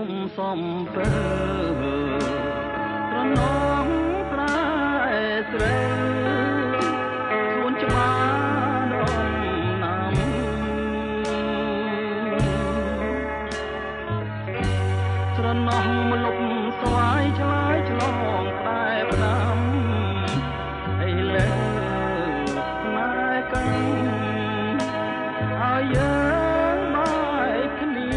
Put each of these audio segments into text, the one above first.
มសំពើត្រណងប្រែស្រីសួនច្បារដងណាំស្រណោះមលុបស្វាយឆ្លើយឆ្លងផ្ដែផ្ដាំឥឡូវណែកាន់ឲ្យយើងបែកគ្នា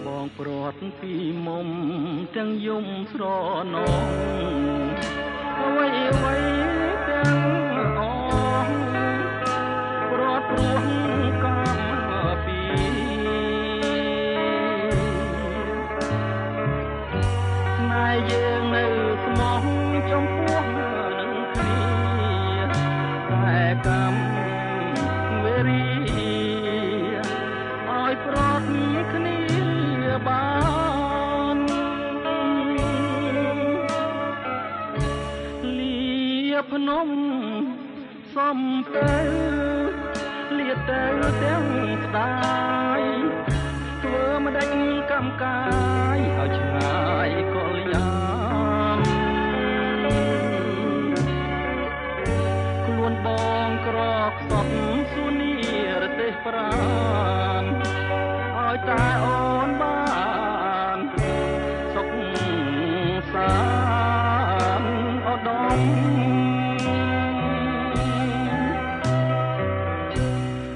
បងព្រាត់ពីមុំទាំងយំស្រណងអ្វីអ្វីទាំងអស់ព្រាត់ព្រោះកម្មពីណែយើងនៅស្មោះចំពោះនឹងគ្នាតែកម្មវេរីឲ្យប្រត់គ្នាបានលាភ្នំសំទៅលាទៅទាំងស្ដាយធ្វើមិនដេចកម្មកាយឲ្យឆ្ងាយកលយាមខ្លួនបងក្រខ្សត់សួនីរទេសប្រានឲ្យតែអូនបានសុខសាន្តឧត្តម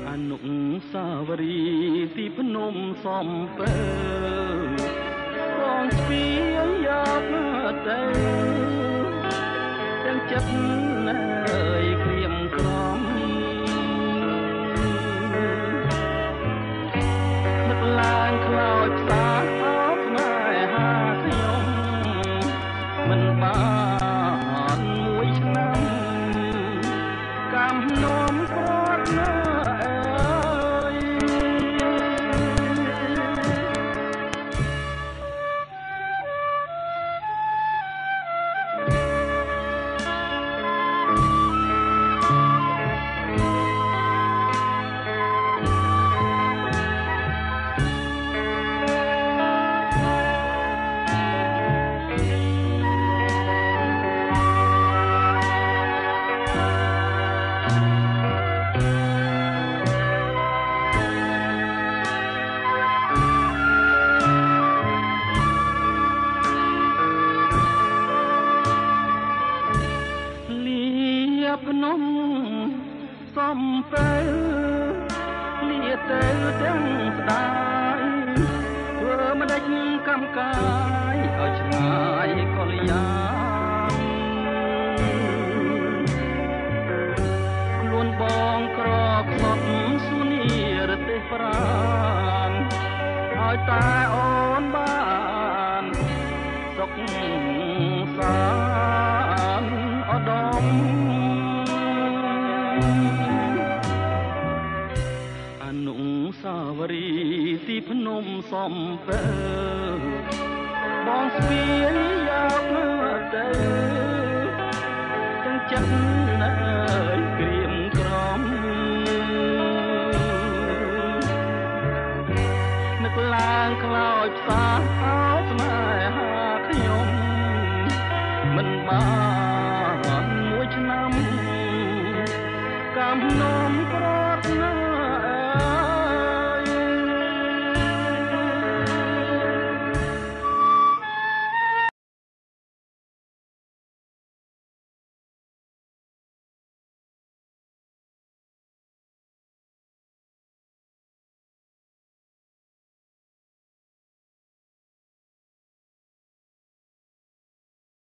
អនុស្សាវរីយ៍ទីភ្នំសំពើបងស្ពាយយកទៅទាំងចិត្តអើយក្រៀមក្រំនឹកឡើងខ្លោចផ្សាអោបស្នេហាខ្ញុំមិនបានមួយឆ្នាំកំនោមគាត់ណាអើយភ្នំសំពើលាទៅទាំងស្ដាយធ្វើមិនដេចកម្មកាយឲ្យឆ្ងាយកលយាមខ្លួនបងក្រខ្សត់សួនីរទេសប្រានឲ្យតែអូនបានសុខសាន្តឧត្តមអនុស្សាវរីយ៍ទីភ្នំសំពើបងស្ពាយយកទៅទាំងចិត្តអើយក្រៀមក្រំនឹកឡើងខ្លោចផ្សាអោបស្នេហាខ្ញុំមិនបាន